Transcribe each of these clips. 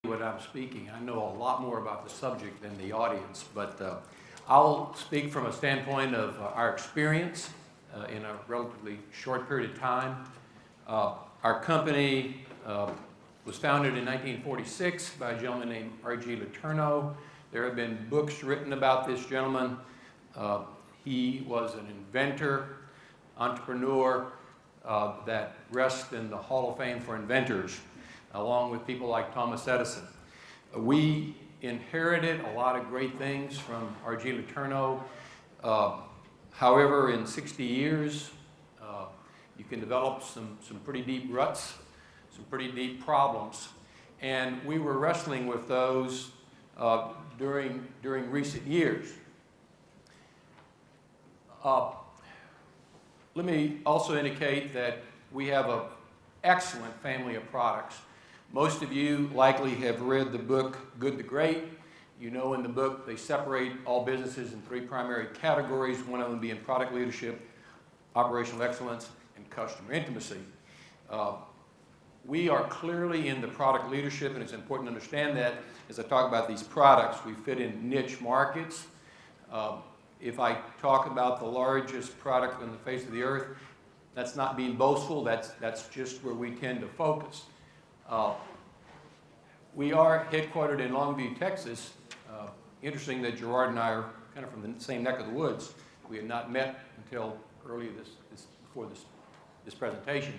What I'm speaking. I know a lot more about the subject than the audience, but I'll speak from a standpoint of our experience in a relatively short period of time. Our company was founded in 1946 by a gentleman named LeTourneau. There have been books written about this gentleman. He was an inventor, entrepreneur that rests in the Hall of Fame for inventors, along with people like Thomas Edison. We inherited a lot of great things from LeTourneau. However, in 60 years, you can develop some pretty deep ruts, some pretty deep problems. And we were wrestling with those during recent years. Let me also indicate that we have an excellent family of products. Most of you likely have read the book Good to Great. You know in the book they separate all businesses in three primary categories, one of them being product leadership, operational excellence, and customer intimacy. We are clearly in the product leadership, and it's important to understand that as I talk about these products. We fit in niche markets. If I talk about the largest product on the face of the earth, that's not being boastful, that's just where we tend to focus. We are headquartered in Longview, Texas. Interesting that Gerard and I are kind of from the same neck of the woods. We had not met until earlier before this presentation.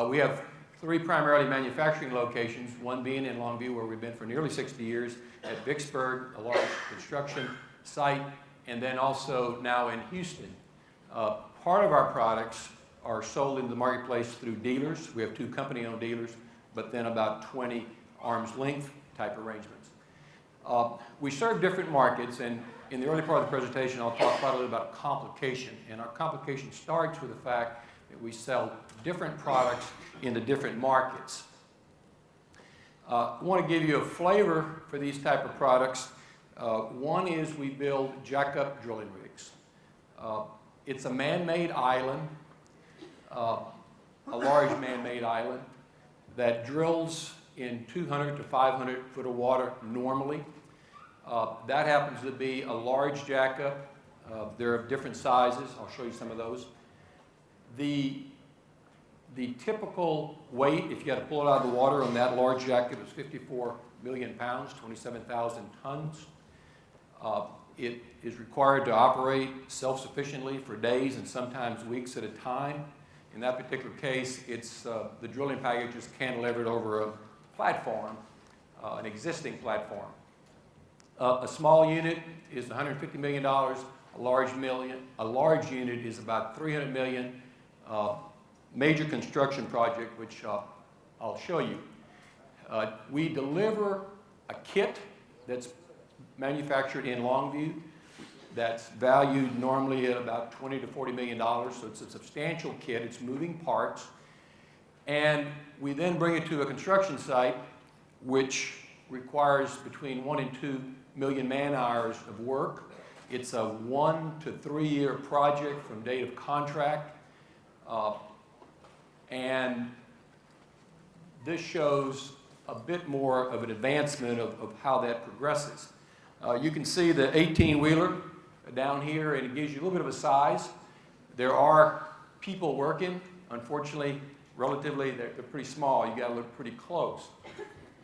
We have three primarily manufacturing locations, one being in Longview, where we've been for nearly 60 years, at Vicksburg, a large construction site, and then also now in Houston. Part of our products are sold in the marketplace through dealers. We have two company-owned dealers, but then about 20 arm's length type arrangements. We serve different markets, and in the early part of the presentation I'll talk quite a little about complication. And our complication starts with the fact that we sell different products into different markets. I want to give you a flavor for these type of products. One is we build jack-up drilling rigs. It's a man-made island, a large man-made island, that drills in 200 to 500 foot of water normally. That happens to be a large jackup. They're of different sizes. I'll show you some of those. The typical weight, if you had to pull it out of the water on that large jackup, is 54 million pounds, 27,000 tons. It is required to operate self-sufficiently for days and sometimes weeks at a time. In that particular case, it's the drilling package is cantilevered over a platform, an existing platform. A small unit is $150 million. A large unit is about $300 million. Major construction project, which I'll show you. We deliver a kit that's manufactured in Longview that's valued normally at about $20 to $40 million, so it's a substantial kit. It's moving parts. And we then bring it to a construction site which requires between 1 and 2 million man-hours of work. It's a 1 to 3 year project from date of contract. And this shows a bit more of an advancement of how that progresses. You can see the 18-wheeler down here, and it gives you a little bit of a size. There are people working. Unfortunately, relatively, they're pretty small. You got to look pretty close.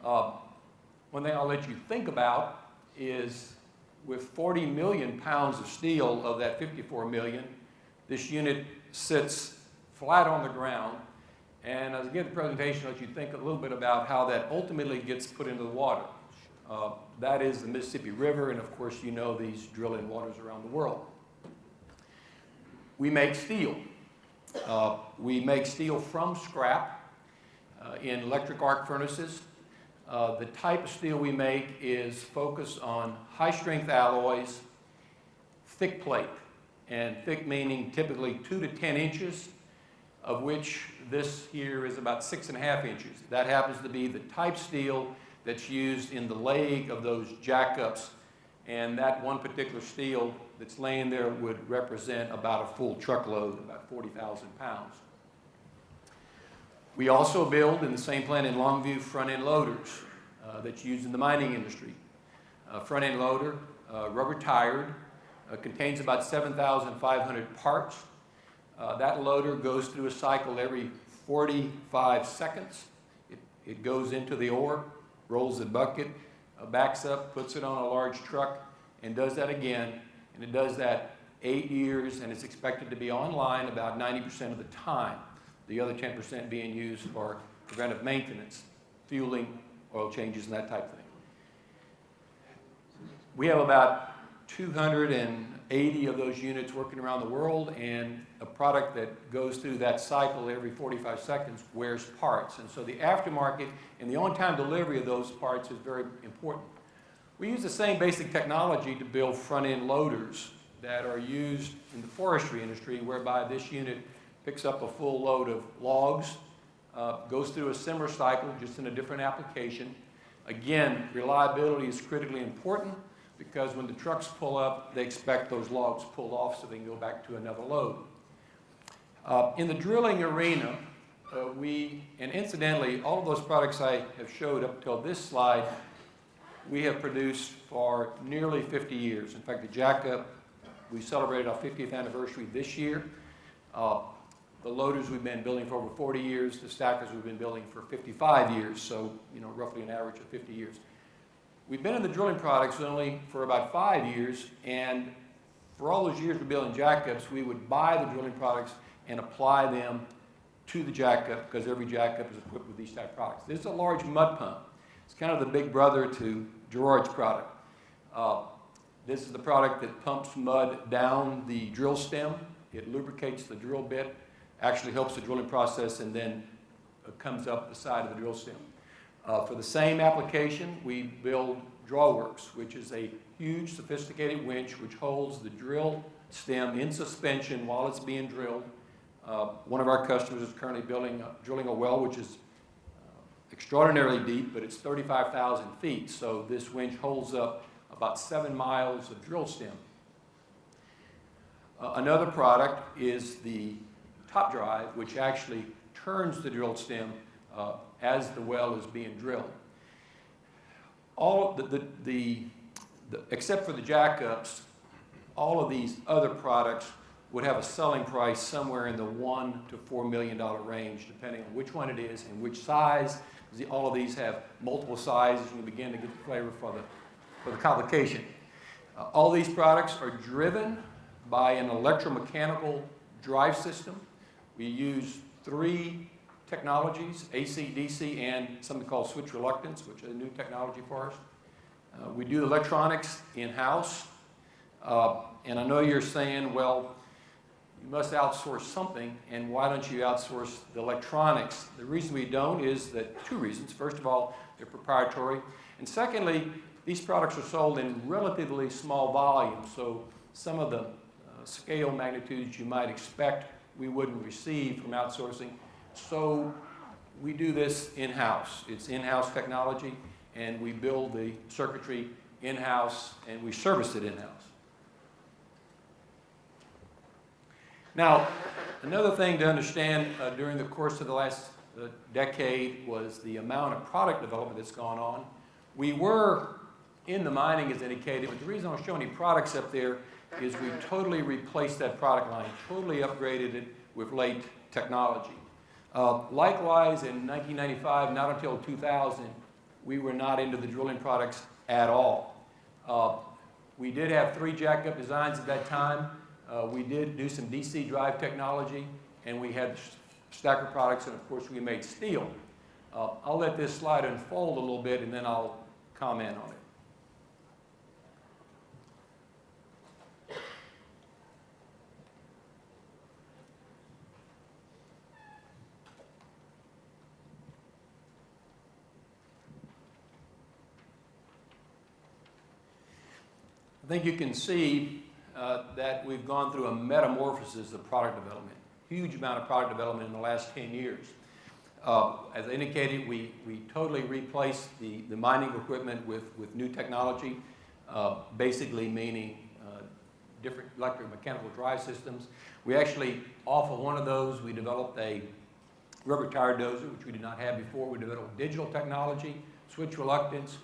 One thing I'll let you think about is with 40 million pounds of steel of that 54 million, this unit sits flat on the ground. And as I give the presentation, I'll let you think a little bit about how that ultimately gets put into the water. That is the Mississippi River, and of course you know these drilling waters around the world. We make steel. We make steel from scrap in electric arc furnaces. The type of steel we make is focused on high-strength alloys, thick plate, and thick meaning typically 2 to 10 inches, of which this here is about 6.5 inches. That happens to be the type steel that's used in the leg of those jackups, and that one particular steel that's laying there would represent about a full truckload, about 40,000 pounds. We also build in the same plant in Longview front-end loaders. that's used in the mining industry. Front-end loader, rubber tired, contains about 7,500 parts. That loader goes through a cycle every 45 seconds. It goes into the ore, rolls the bucket, backs up, puts it on a large truck, and does that again. And it does that 8 years, and it's expected to be online about 90% of the time. The other 10% being used for preventive maintenance, fueling, oil changes, and that type of thing. We have about 280 of those units working around the world, and a product that goes through that cycle every 45 seconds wears parts. And so the aftermarket and the on-time delivery of those parts is very important. We use the same basic technology to build front-end loaders that are used in the forestry industry, whereby this unit picks up a full load of logs, goes through a similar cycle, just in a different application. Again, reliability is critically important, because when the trucks pull up, they expect those logs pulled off so they can go back to another load. In the drilling arena, and incidentally, all of those products I have showed up till this slide, we have produced for nearly 50 years. In fact, the jackup, we celebrated our 50th anniversary this year. The loaders we've been building for over 40 years, the stackers we've been building for 55 years, so roughly an average of 50 years. We've been in the drilling products only for about 5 years, and for all those years we're building jackups, we would buy the drilling products and apply them to the jackup, because every jackup is equipped with these type of products. This is a large mud pump. It's kind of the big brother to Gerard's product. This is the product that pumps mud down the drill stem. It lubricates the drill bit, actually helps the drilling process, and then comes up the side of the drill stem. For the same application, we build Drawworks, which is a huge, sophisticated winch which holds the drill stem in suspension while it's being drilled. One of our customers is currently drilling a well which is extraordinarily deep, but it's 35,000 feet, so this winch holds up about 7 miles of drill stem. Another product is the top drive, which actually turns the drill stem as the well is being drilled. All of except for the jackups, all of these other products would have a selling price somewhere in the $1 to $4 million range, depending on which one it is and which size. All of these have multiple sizes, and you begin to get the flavor for the complication. All these products are driven by an electromechanical drive system. We use 3 technologies, AC, DC, and something called switch reluctance, which is a new technology for us. We do electronics in-house, and I know you're saying, well, you must outsource something, and why don't you outsource the electronics? The reason we don't is that 2 reasons. First of all, they're proprietary, and secondly, these products are sold in relatively small volumes, so some of the scale magnitudes you might expect we wouldn't receive from outsourcing. So we do this in-house. It's in-house technology, and we build the circuitry in-house, and we service it in-house. Now, another thing to understand during the course of the last decade was the amount of product development that's gone on. We were in the mining, as indicated, but the reason I'm showing you products up there is we totally replaced that product line, totally upgraded it with late technology. Likewise, in 1995, not until 2000, we were not into the drilling products at all. We did have 3 jackup designs at that time. We did do some DC drive technology, and we had stacker products, and of course we made steel. I'll let this slide unfold a little bit, and then I'll comment on it. I think you can see that we've gone through a metamorphosis of product development, huge amount of product development in the last 10 years. As I indicated, we totally replaced the mining equipment with new technology, basically meaning different electromechanical drive systems. We actually, off of one of those, we developed a rubber tire dozer, which we did not have before. We developed digital technology switch reluctance.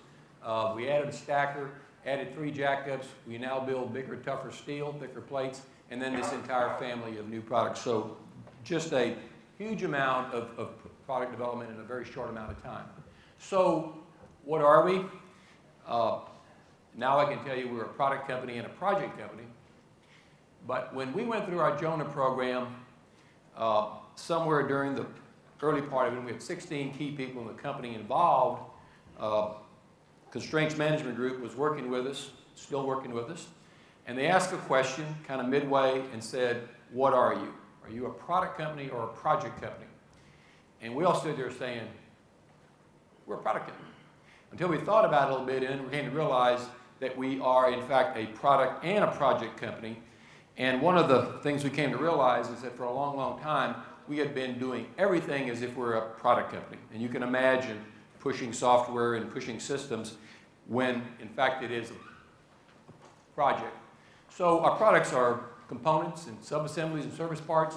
We added a stacker, added 3 jackups. We now build bigger, tougher steel, thicker plates, and then this entire family of new products. So just a huge amount of product development in a very short amount of time. So what are we? Now I can tell you we're a product company and a project company. But when we went through our LeTourneau program, somewhere during the early part of it, we had 16 key people in the company involved. Constraints Management Group was working with us, still working with us, and they asked a question kind of midway and said, what are you? Are you a product company or a project company? And we all stood there saying, we're a product company. Until we thought about it a little bit and we came to realize that we are in fact a product and a project company. And one of the things we came to realize is that for a long, long time, we had been doing everything as if we're a product company. And you can imagine pushing software and pushing systems when, in fact, it is a project. So our products are components and subassemblies and service parts.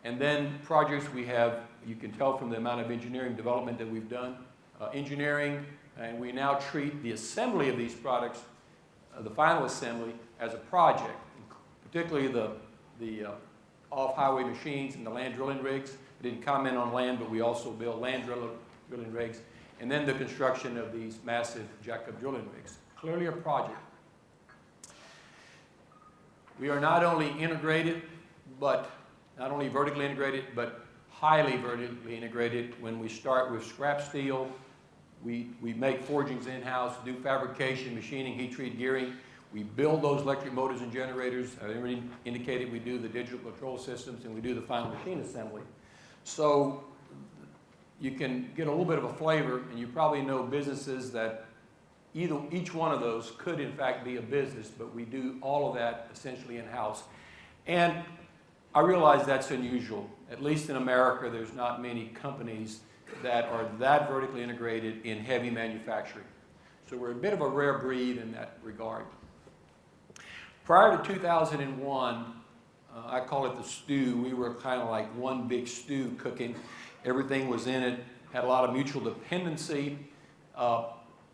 And then projects we have, you can tell from the amount of engineering development that we've done, engineering, and we now treat the assembly of these products, the final assembly, as a project. Particularly the off-highway machines and the land drilling rigs. I didn't comment on land, but we also build land drilling rigs. And then the construction of these massive jackup drilling rigs. Clearly a project. We are not only integrated, but not only vertically integrated, but highly vertically integrated. When we start with scrap steel, we make forgings in-house, do fabrication, machining, heat treat gearing. We build those electric motors and generators. I already indicated we do the digital control systems and we do the final machine assembly. So you can get a little bit of a flavor, and you probably know businesses that each one of those could in fact be a business, but we do all of that essentially in-house. And I realize that's unusual. At least in America, there's not many companies that are that vertically integrated in heavy manufacturing. So we're a bit of a rare breed in that regard. Prior to 2001, I call it the stew. We were kind of like one big stew cooking. Everything was in it, had a lot of mutual dependency,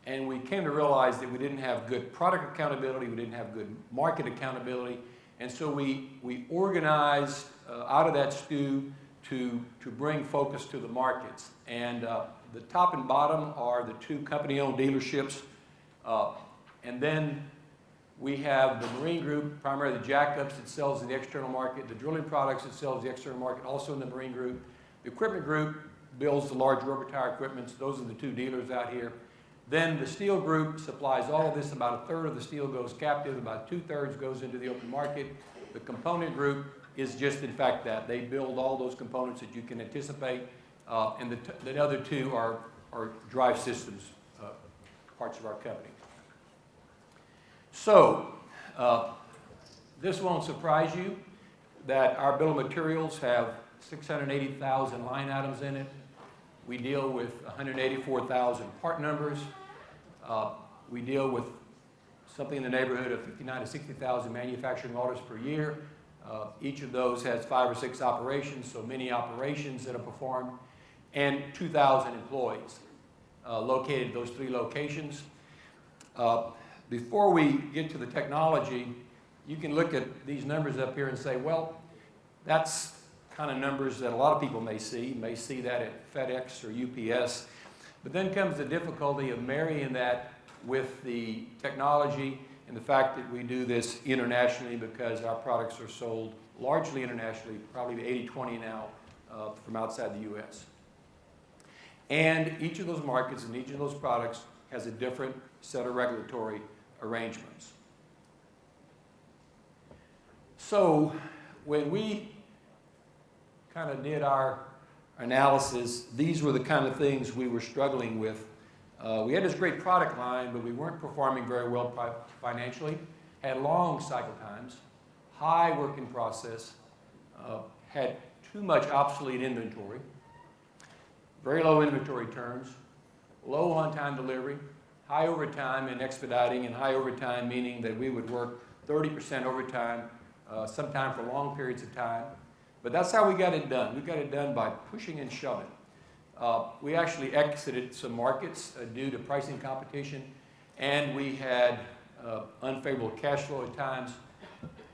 and we came to realize that we didn't have good product accountability, we didn't have good market accountability, and so we organized out of that stew to bring focus to the markets. And the top and bottom are the 2 company-owned dealerships, and then we have the marine group, primarily the jackups that sells in the external market, the drilling products that sells in the external market, also in the marine group. The equipment group builds the large rubber tire equipment. Those are the 2 dealers out here. Then the steel group supplies all of this. About 1/3 of the steel goes captive. About 2/3 goes into the open market. The component group is just, in fact, that. They build all those components that you can anticipate. And the other 2 are drive systems, parts of our company. So, this won't surprise you that our bill of materials have 680,000 line items in it. We deal with 184,000 part numbers. We deal with something in the neighborhood of 59,000 to 60,000 manufacturing orders per year. Each of those has 5 or 6 operations, so many operations that are performed, and 2,000 employees located at those 3 locations. Before we get to the technology, you can look at these numbers up here and say, well, that's kind of numbers that a lot of people may see. You may see that at FedEx or UPS. But then comes the difficulty of marrying that with the technology and the fact that we do this internationally because our products are sold largely internationally, probably 80-20 now from outside the U.S. And each of those markets and each of those products has a different set of regulatory arrangements. So when we kind of did our analysis, these were the kind of things we were struggling with. We had this great product line, but we weren't performing very well financially, had long cycle times, high work in process, had too much obsolete inventory, very low inventory turns, low on-time delivery, high overtime in expediting, and high overtime meaning that we would work 30% overtime, sometime for long periods of time. But that's how we got it done. We got it done by pushing and shoving. We actually exited some markets due to pricing competition, and we had unfavorable cash flow at times,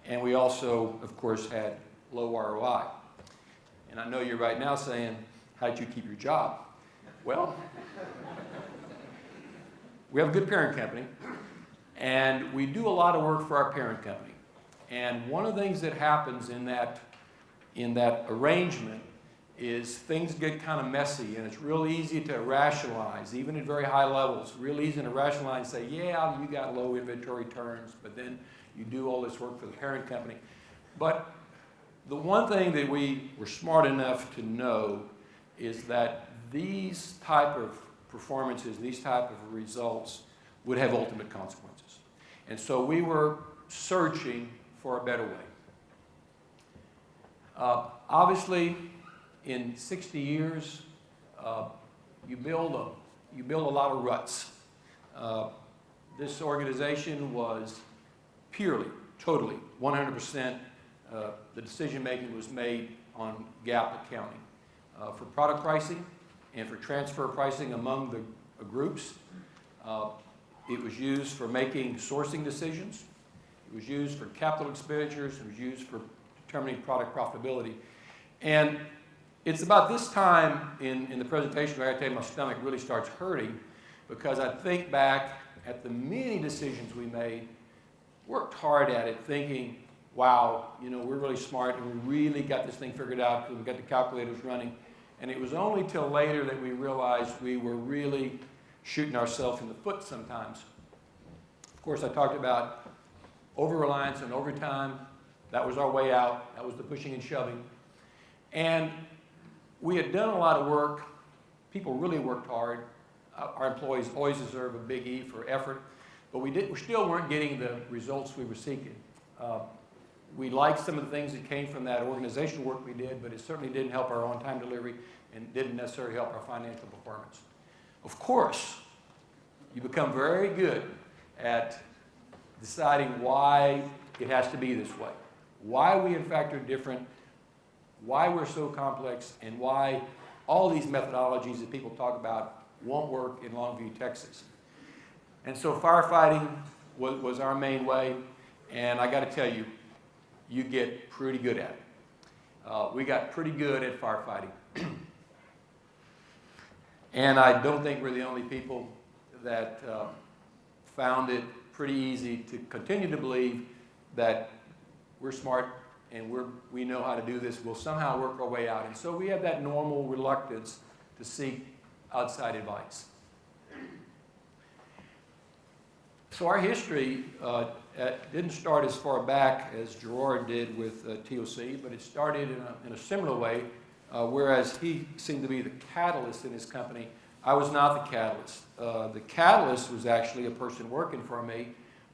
and we also, of course, had low ROI. And I know you're right now saying, how did you keep your job? Well, we have a good parent company, and we do a lot of work for our parent company. And one of the things that happens in that arrangement is things get kind of messy, and it's real easy to rationalize, even at very high levels. Real easy to rationalize and say, yeah, you got low inventory turns, but then you do all this work for the parent company. But the one thing that we were smart enough to know is that these type of performances, these type of results would have ultimate consequences. And so we were searching for a better way. Obviously, in 60 years, you build a lot of ruts. This organization was purely, totally, 100%, the decision-making was made on GAAP accounting. For product pricing and for transfer pricing among the groups, it was used for making sourcing decisions. It was used for capital expenditures. It was used for determining product profitability. And it's about this time in the presentation where I tell you my stomach really starts hurting, because I think back at the many decisions we made, worked hard at it, thinking, wow, you know, we're really smart and we really got this thing figured out because we got the calculators running. And it was only till later that we realized we were really shooting ourselves in the foot sometimes. Of course, I talked about over-reliance on overtime. That was our way out. That was the pushing and shoving. And we had done a lot of work. People really worked hard. Our employees always deserve a big E for effort. But we still weren't getting the results we were seeking. We liked some of the things that came from that organizational work we did, but it certainly didn't help our on-time delivery and didn't necessarily help our financial performance. Of course, you become very good at deciding why it has to be this way, why we in fact are different, why we're so complex, and why all these methodologies that people talk about won't work in Longview, Texas. And so firefighting was our main way, and I got to tell you, you get pretty good at it. We got pretty good at firefighting. And I don't think we're the only people that found it pretty easy to continue to believe that we're smart and we know how to do this. We'll somehow work our way out. And so we have that normal reluctance to seek outside advice. So our history didn't start as far back as Gerard did with TOC, but it started in a similar way, whereas he seemed to be the catalyst in his company. I was not the catalyst. The catalyst was actually a person working for me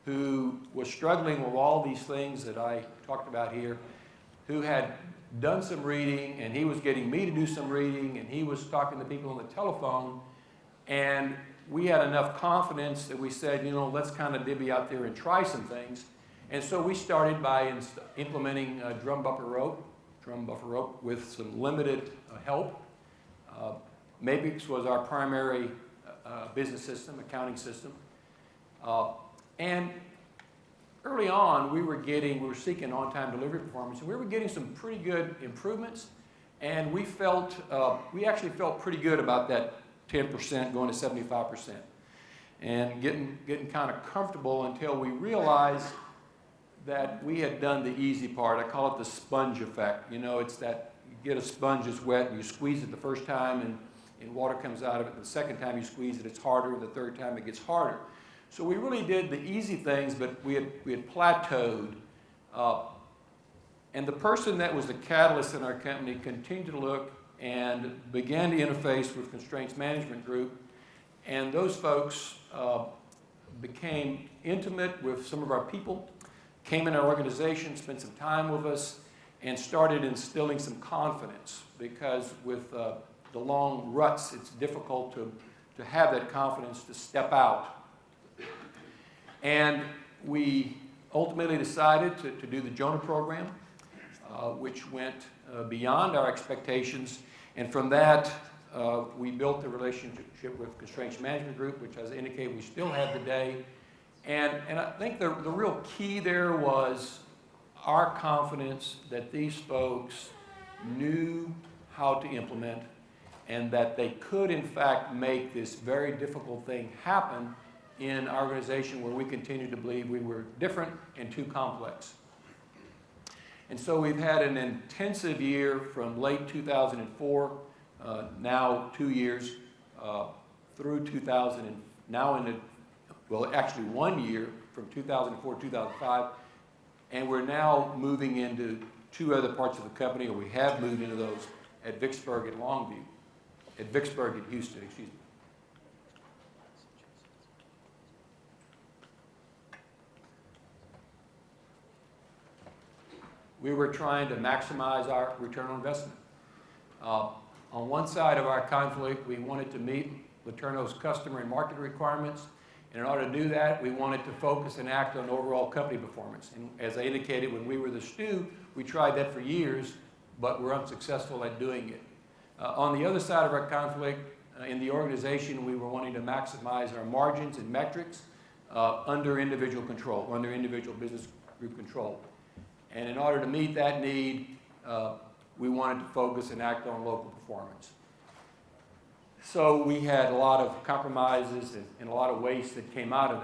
who was struggling with all these things that I talked about here, who had done some reading, and he was getting me to do some reading, and he was talking to people on the telephone, and we had enough confidence that we said, you know, let's kind of divvy out there and try some things. And so we started by implementing drum buffer rope with some limited help. Mapix was our primary business system, accounting system. And early on, we were seeking on-time delivery performance, and we were getting some pretty good improvements. And we actually felt pretty good about that 10% going to 75%, and getting kind of comfortable until we realized that we had done the easy part. I call it the sponge effect. You know, it's that you get a sponge that's wet and you squeeze it the first time and water comes out of it. The second time you squeeze it, it's harder. The third time it gets harder. So we really did the easy things, but we had plateaued. And the person that was the catalyst in our company continued to look and began to interface with Constraints Management Group. And those folks became intimate with some of our people, came in our organization, spent some time with us, and started instilling some confidence, because with the long ruts, it's difficult to have that confidence to step out. And we ultimately decided to do the Jonah program, which went beyond our expectations. And from that, we built the relationship with Constraints Management Group, which, as I indicated, we still have today. And I think the real key there was our confidence that these folks knew how to implement and that they could, in fact, make this very difficult thing happen in our organization where we continued to believe we were different and too complex. And so we've had an intensive year from late 2004, now 2 years, through 2000, and now actually 1 year from 2004 to 2005, and we're now moving into 2 other parts of the company, or we have moved into those at Vicksburg and Longview, at Vicksburg and Houston, excuse me. We were trying to maximize our return on investment. On one side of our conflict, we wanted to meet LeTourneau's customer and market requirements. And in order to do that, we wanted to focus and act on overall company performance. And as I indicated, when we were the stew, we tried that for years, but were unsuccessful at doing it. On the other side of our conflict, in the organization, we were wanting to maximize our margins and metrics under individual control, under individual business group control. And in order to meet that need, we wanted to focus and act on local performance. So we had a lot of compromises and a lot of waste that came out of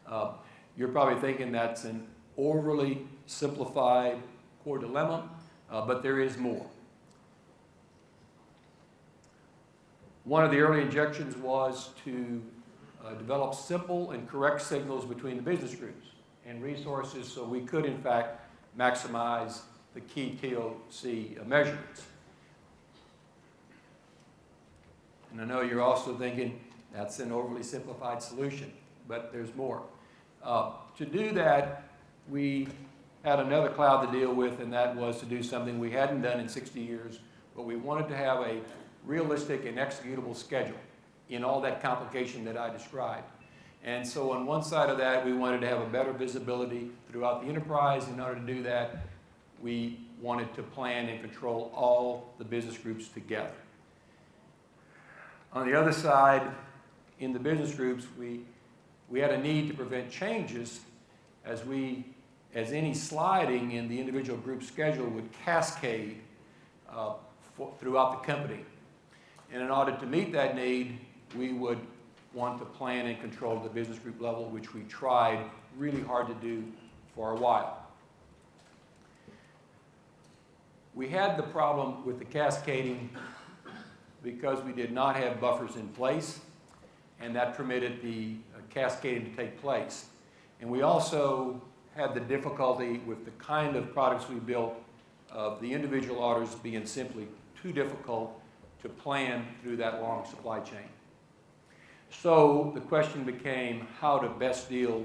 that. You're probably thinking that's an overly simplified core dilemma, but there is more. One of the early injections was to develop simple and correct signals between the business groups and resources so we could, in fact, maximize the key TOC measurements. And I know you're also thinking that's an overly simplified solution, but there's more. To do that, we had another cloud to deal with, and that was to do something we hadn't done in 60 years, but we wanted to have a realistic and executable schedule in all that complication that I described. And so on one side of that, we wanted to have a better visibility throughout the enterprise. In order to do that, we wanted to plan and control all the business groups together. On the other side, in the business groups, we had a need to prevent changes as any sliding in the individual group schedule would cascade throughout the company. And in order to meet that need, we would want to plan and control the business group level, which we tried really hard to do for a while. We had the problem with the cascading because we did not have buffers in place, and that permitted the cascading to take place. And we also had the difficulty with the kind of products we built of the individual orders being simply too difficult to plan through that long supply chain. So the question became how to best deal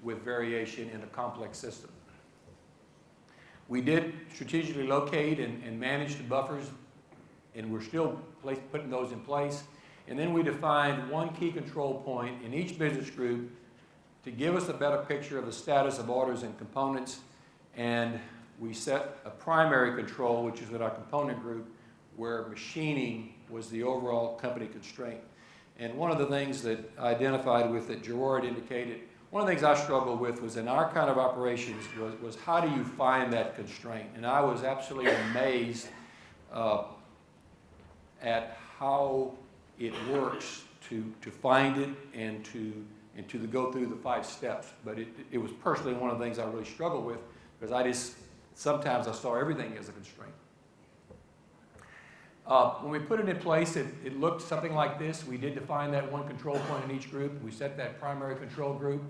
with variation in a complex system. We did strategically locate and manage the buffers, and we're still putting those in place. And then we defined one key control point in each business group to give us a better picture of the status of orders and components. And we set a primary control, which is with our component group, where machining was the overall company constraint. And one of the things that I identified with that Gerard indicated, one of the things I struggled with was in our kind of operations was how do you find that constraint? And I was absolutely amazed at how it works to find it and to go through the 5 steps. But it was personally one of the things I really struggled with because sometimes I saw everything as a constraint. When we put it in place, it looked something like this. We did define that one control point in each group. We set that primary control group.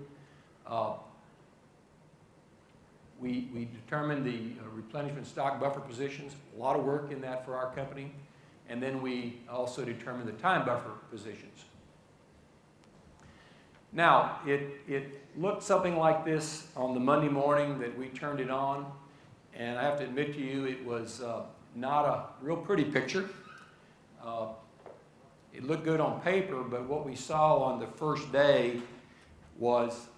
We determined the replenishment stock buffer positions, a lot of work in that for our company. And then we also determined the time buffer positions. Now, it looked something like this on the Monday morning that we turned it on. And I have to admit to you, it was not a real pretty picture. It looked good on paper, but what we saw on the first day was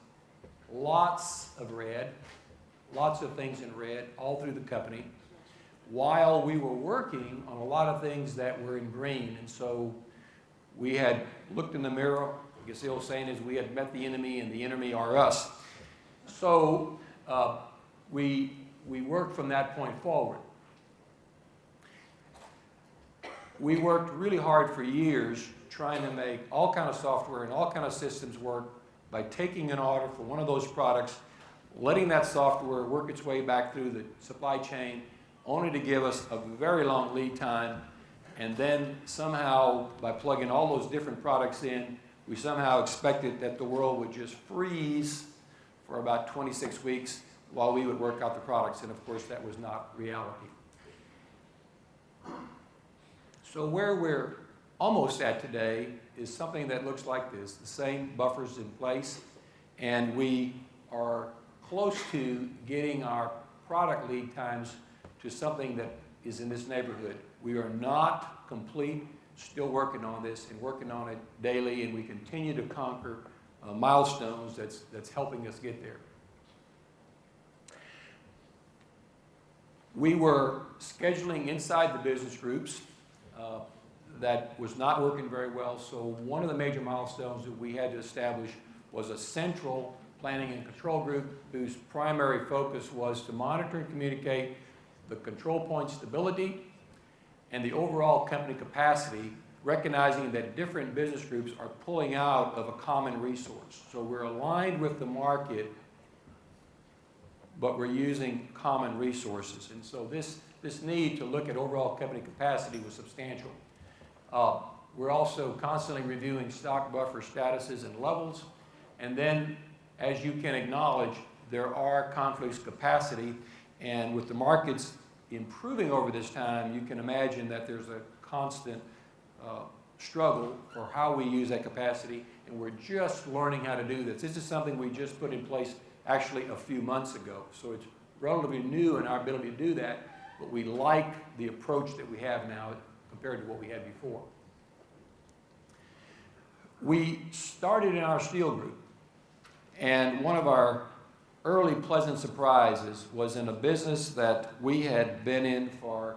lots of red, lots of things in red all through the company. while we were working on a lot of things that were in green. And so we had looked in the mirror. I guess the old saying is we had met the enemy and the enemy are us. So we worked from that point forward. We worked really hard for years trying to make all kind of software and all kind of systems work by taking an order for one of those products, letting that software work its way back through the supply chain, only to give us a very long lead time. And then somehow, by plugging all those different products in, we somehow expected that the world would just freeze for about 26 weeks while we would work out the products. And of course, that was not reality. So where we're almost at today is something that looks like this, the same buffers in place, and we are close to getting our product lead times to something that is in this neighborhood. We are not complete, still working on this and working on it daily, and we continue to conquer milestones that's helping us get there. We were scheduling inside the business groups that was not working very well, so one of the major milestones that we had to establish was a central planning and control group whose primary focus was to monitor and communicate the control point stability and the overall company capacity, recognizing that different business groups are pulling out of a common resource. So we're aligned with the market, but we're using common resources. And so this need to look at overall company capacity was substantial. We're also constantly reviewing stock buffer statuses and levels. And then, as you can acknowledge, there are conflicts of capacity. And with the markets improving over this time, you can imagine that there's a constant struggle for how we use that capacity. And we're just learning how to do this. This is something we just put in place actually a few months ago. So it's relatively new in our ability to do that, but we like the approach that we have now compared to what we had before. We started in our steel group, and one of our early pleasant surprises was in a business that we had been in for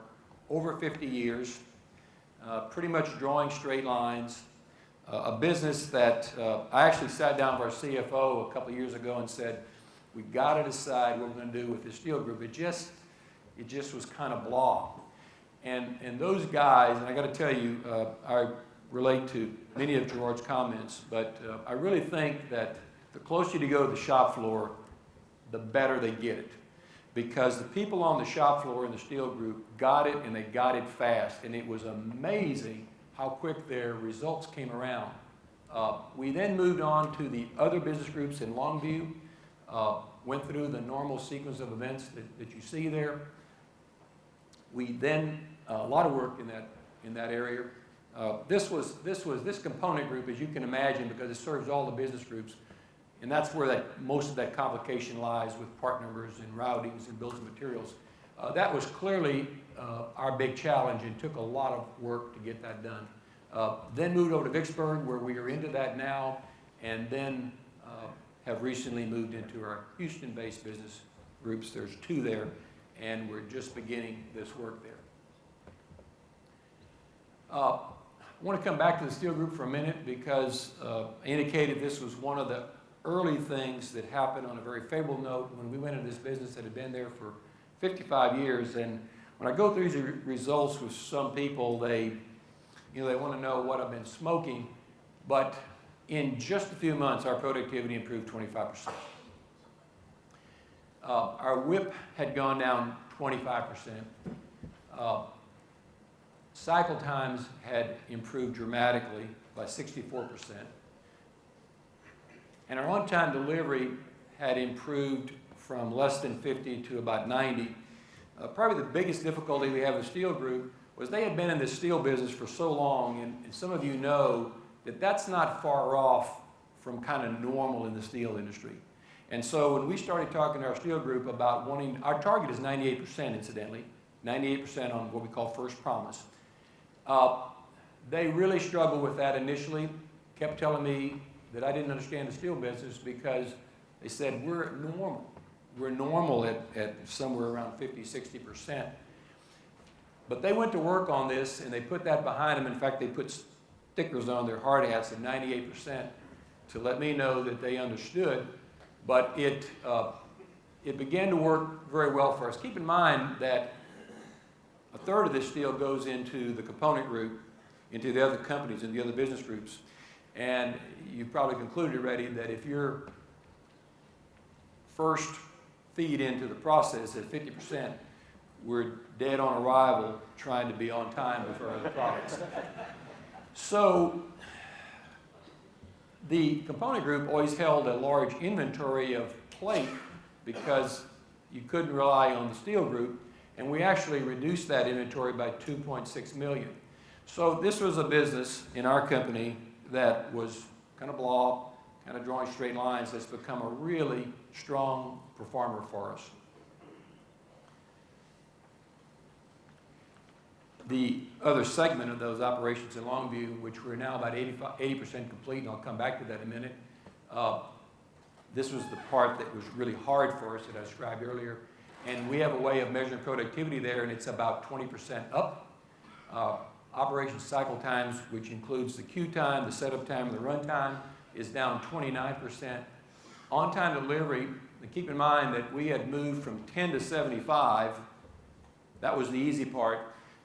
over 50 years, pretty much drawing straight lines, a business that I actually sat down with our CFO a couple of years ago and said, we got to decide what we're going to do with this steel group. It just was kind of blah. And those guys, and I got to tell you, I relate to many of Gerard's comments, but I really think that the closer you go to the shop floor, the better they get it. Because the people on the shop floor in the steel group got it, and they got it fast. And it was amazing how quick their results came around. We then moved on to the other business groups in Longview, went through the normal sequence of events that you see there. We then, a lot of work in that area. This component group, as you can imagine, because it serves all the business groups, and that's where most of that complication lies with part numbers and routings and bills of materials. That was clearly our big challenge and took a lot of work to get that done. Then moved over to Vicksburg, where we are into that now, and then have recently moved into our Houston-based business groups. There's 2 there, and we're just beginning this work there. I want to come back to the steel group for a minute because I indicated this was one of the early things that happened on a very favorable note when we went into this business that had been there for 55 years. And when I go through these results with some people, they want to know what I've been smoking. But in just a few months, our productivity improved 25%. Our WIP had gone down 25%. Cycle times had improved dramatically by 64%. And our on-time delivery had improved from less than 50 to about 90. Probably the biggest difficulty we have with the steel group was they had been in the steel business for so long, and some of you know that that's not far off from kind of normal in the steel industry. And so when we started talking to our steel group about our target is 98%, incidentally, 98% on what we call first promise. They really struggled with that initially, kept telling me that I didn't understand the steel business because they said we're normal. We're normal at somewhere around 50, 60%. But they went to work on this, and they put that behind them. In fact, they put stickers on their hard hats of 98% to let me know that they understood. But it began to work very well for us. Keep in mind that a third of this steel goes into the component group, into the other companies and the other business groups. And you've probably concluded already that if your first feed into the process at 50%, we're dead on arrival trying to be on time with our other products. So the component group always held a large inventory of plate because you couldn't rely on the steel group, and we actually reduced that inventory by $2.6 million. So this was a business in our company that was kind of blah, kind of drawing straight lines, that's become a really strong performer for us. The other segment of those operations in Longview, which we're now about 80% complete, and I'll come back to that in a minute. This was the part that was really hard for us that I described earlier. And we have a way of measuring productivity there, and it's about 20% up. Operation cycle times, which includes the queue time, the setup time, and the run time, is down 29%. On-time delivery, and keep in mind that we had moved from 10 to 75. That was the easy part.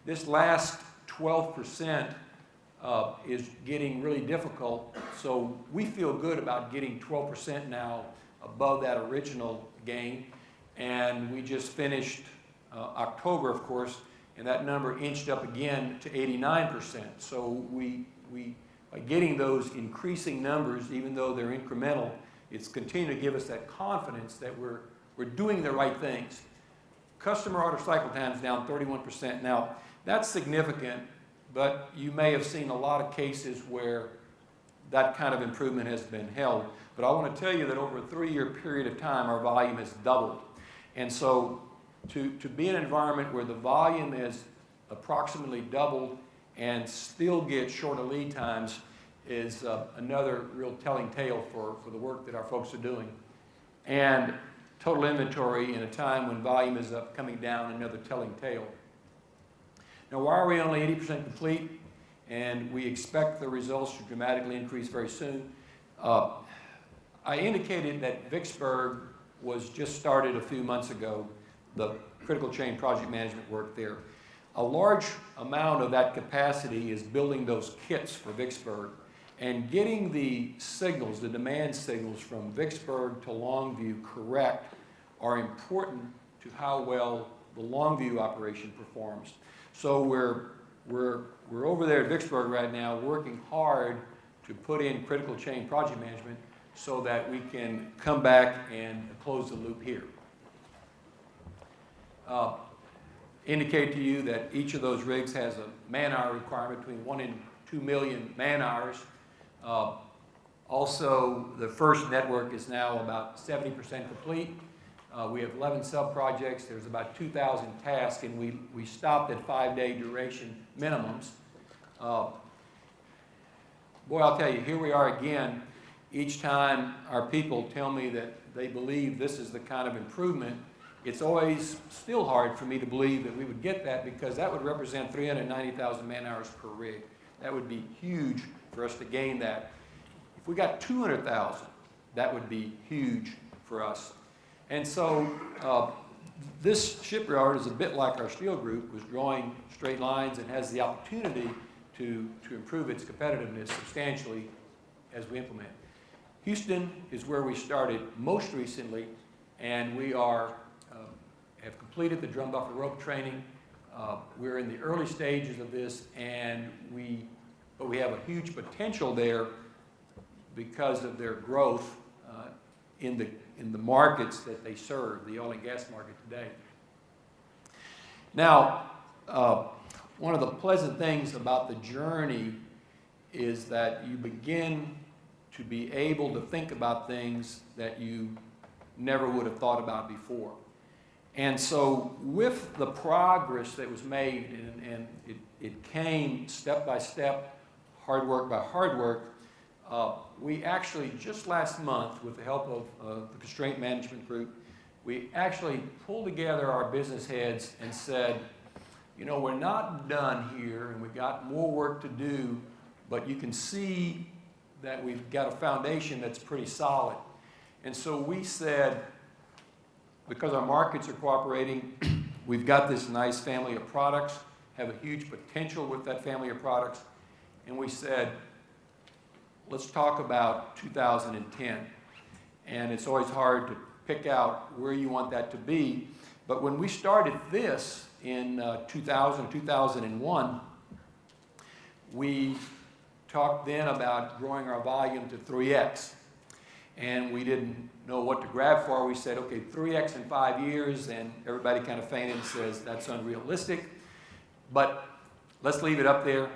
This last 12% is getting really difficult, so we feel good about getting 12% now above that original gain. And we just finished October, of course, and that number inched up again to 89%. So by getting those increasing numbers, even though they're incremental, it's continuing to give us that confidence that we're doing the right things. Customer order cycle time is down 31%. Now, that's significant, but you may have seen a lot of cases where that kind of improvement has been held. But I want to tell you that over a 3-year period of time, our volume has doubled. And so to be in an environment where the volume is approximately doubled and still get shorter lead times is another real telling tale for the work that our folks are doing. And total inventory in a time when volume is up, coming down, another telling tale. Now, why are we only 80% complete? And we expect the results to dramatically increase very soon. I indicated that Vicksburg was just started a few months ago, the critical chain project management work there. A large amount of that capacity is building those kits for Vicksburg and getting the signals, the demand signals from Vicksburg to Longview correct are important to how well the Longview operation performs. So we're over there at Vicksburg right now working hard to put in critical chain project management so that we can come back and close the loop here. Indicate to you that each of those rigs has a man-hour requirement between 1 and 2 million man-hours. Also, the first network is now about 70% complete. We have 11 sub-projects. There's about 2,000 tasks, and we stopped at 5-day duration minimums. Boy, I'll tell you, here we are again. Each time our people tell me that they believe this is the kind of improvement, it's always still hard for me to believe that we would get that, because that would represent 390,000 man-hours per rig. That would be huge for us to gain that. If we got 200,000, that would be huge for us. And so this shipyard is a bit like our steel group, was drawing straight lines and has the opportunity to improve its competitiveness substantially as we implement. Houston is where we started most recently, and we have completed the drum buffer rope training. We're in the early stages of this, but we have a huge potential there because of their growth in the markets that they serve, the oil and gas market today. Now, one of the pleasant things about the journey is that you begin to be able to think about things that you never would have thought about before. And so with the progress that was made, and it came step by step, hard work by hard work, we actually just last month, with the help of the constraint management group, we actually pulled together our business heads and said, you know, we're not done here and we've got more work to do, but you can see that we've got a foundation that's pretty solid. And so we said, because our markets are cooperating, we've got this nice family of products, have a huge potential with that family of products, and we said, let's talk about 2010. And it's always hard to pick out where you want that to be, but when we started this in 2000, 2001, we talked then about growing our volume to 3x. And we didn't know what to grab for. We said, okay, 3x in 5 years, and everybody kind of fainted and says that's unrealistic. But let's leave it up there.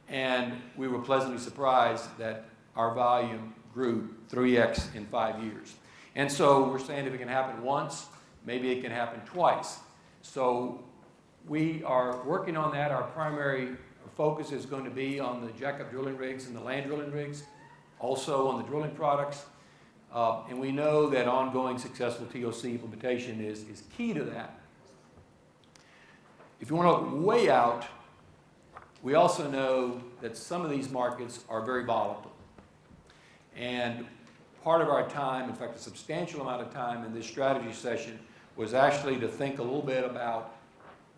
And we were pleasantly surprised that our volume grew 3x in 5 years. And so we're saying if it can happen once, maybe it can happen twice. So we are working on that. Our primary focus is going to be on the jackup drilling rigs and the land drilling rigs, also on the drilling products. And we know that ongoing successful TOC implementation is key to that. If you want to look way out, we also know that some of these markets are very volatile. And part of our time, in fact a substantial amount of time in this strategy session, was actually to think a little bit about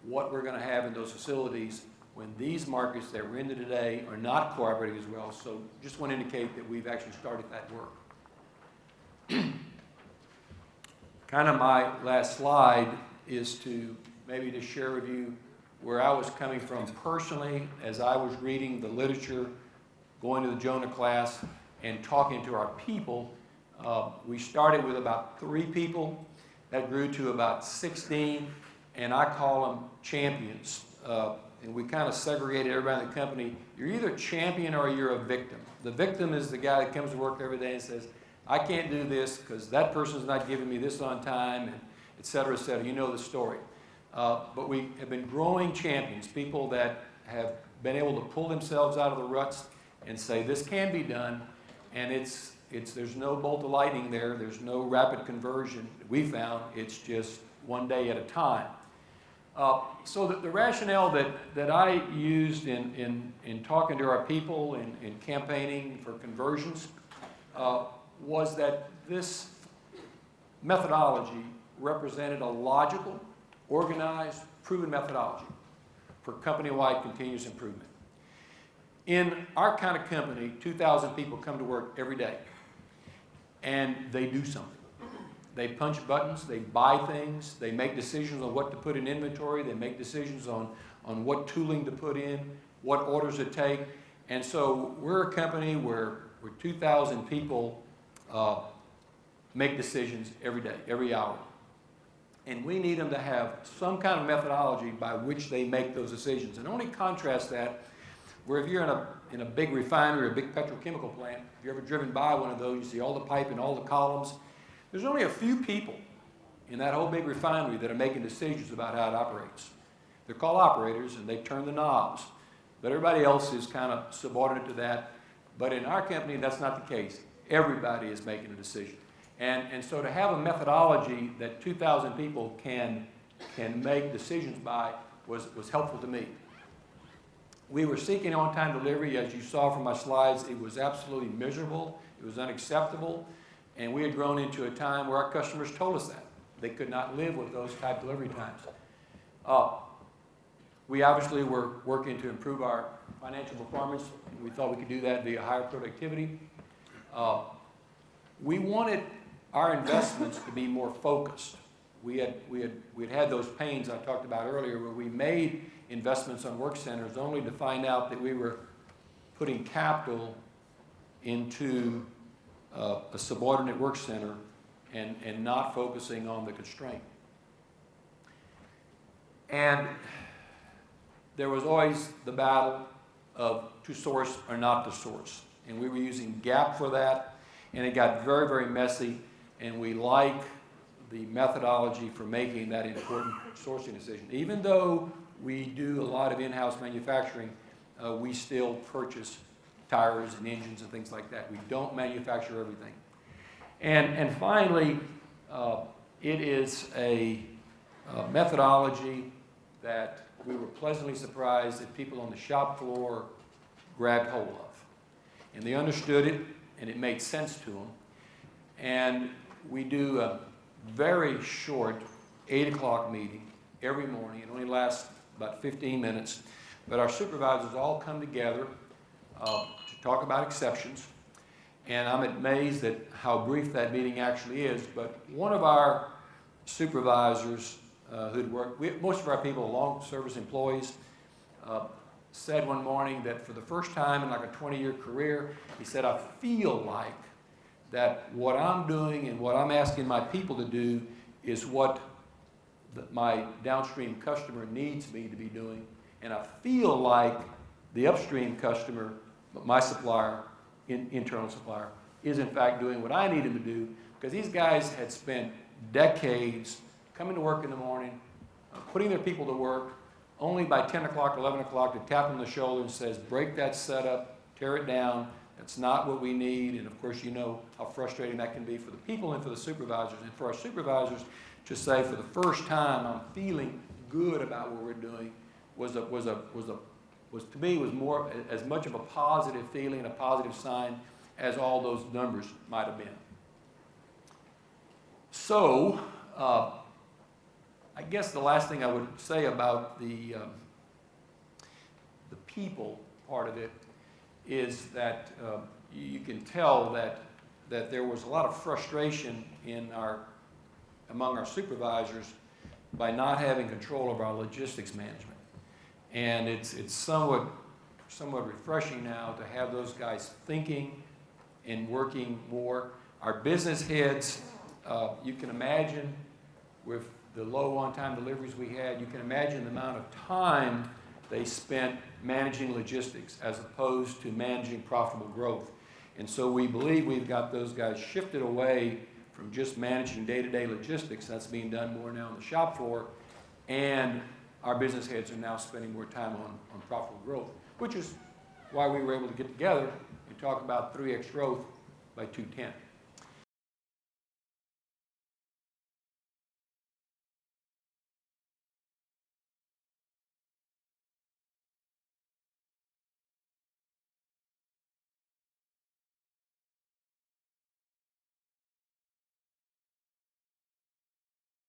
what we're going to have in those facilities when these markets that we're into today are not cooperating as well. So just want to indicate that we've actually started that work. Kind of my last slide is to maybe to share with you where I was coming from personally as I was reading the literature, going to the Jonah class, and talking to our people. We started with about 3 people. That grew to about 16, and I call them champions. And we kind of segregated everybody in the company. You're either a champion or you're a victim. The victim is the guy that comes to work every day and says, I can't do this because that person's not giving me this on time, and et cetera, et cetera. You know the story. But we have been growing champions, people that have been able to pull themselves out of the ruts and say, this can be done, and there's no bolt of lightning there. There's no rapid conversion that we found. It's just one day at a time. So the rationale that I used in talking to our people in campaigning for conversions was that this methodology represented a logical, organized, proven methodology for company-wide continuous improvement. In our kind of company, 2,000 people come to work every day, and they do something. They punch buttons, they buy things, they make decisions on what to put in inventory, they make decisions on what tooling to put in, what orders to take. And so we're a company where 2,000 people make decisions every day, every hour. And we need them to have some kind of methodology by which they make those decisions. And only contrast that where if you're in a big refinery or a big petrochemical plant, if you've ever driven by one of those, you see all the pipe and all the columns. There's only a few people in that whole big refinery that are making decisions about how it operates. They're called operators, and they turn the knobs. But everybody else is kind of subordinate to that. But in our company, that's not the case. Everybody is making a decision. And so to have a methodology that 2,000 people can make decisions by was helpful to me. We were seeking on-time delivery. As you saw from my slides, it was absolutely miserable. It was unacceptable. And we had grown into a time where our customers told us that. They could not live with those type delivery times. We obviously were working to improve our financial performance. We thought we could do that via higher productivity. We wanted our investments to be more focused. We'd had those pains I talked about earlier where we made investments on work centers only to find out that we were putting capital into a subordinate work center and not focusing on the constraint. And there was always the battle of to source or not to source. And we were using GAP for that, and it got very, very messy, and we like the methodology for making that important sourcing decision. Even though we do a lot of in-house manufacturing, we still purchase tires and engines and things like that. We don't manufacture everything. And finally, it is a methodology that we were pleasantly surprised that people on the shop floor grabbed hold of. And they understood it, and it made sense to them. And we do a very short 8 o'clock meeting every morning. It only lasts about 15 minutes. But our supervisors all come together to talk about exceptions. And I'm amazed at how brief that meeting actually is. But one of our supervisors who'd worked, most of our people are long service employees, said one morning that for the first time in like a 20-year career, he said, I feel like that what I'm doing and what I'm asking my people to do is what my downstream customer needs me to be doing. And I feel like the upstream customer, my supplier, internal supplier, is in fact doing what I need him to do, because these guys had spent decades coming to work in the morning, putting their people to work, only by 10 o'clock, 11 o'clock to tap them on the shoulder and says, break that setup, tear it down, that's not what we need. And of course, you know how frustrating that can be for the people and for the supervisors. And for our supervisors to say, for the first time, I'm feeling good about what we're doing, was to me was more, as much of a positive feeling, a positive sign, as all those numbers might have been. So, I guess the last thing I would say about the people part of it is that you can tell that there was a lot of frustration among our supervisors by not having control of our logistics management. And it's somewhat refreshing now to have those guys thinking and working more. Our business heads, you can imagine with the low on-time deliveries we had, you can imagine the amount of time they spent managing logistics as opposed to managing profitable growth. And so we believe we've got those guys shifted away from just managing day-to-day logistics. That's being done more now on the shop floor. And our business heads are now spending more time on profitable growth, which is why we were able to get together and talk about 3x growth by 2010.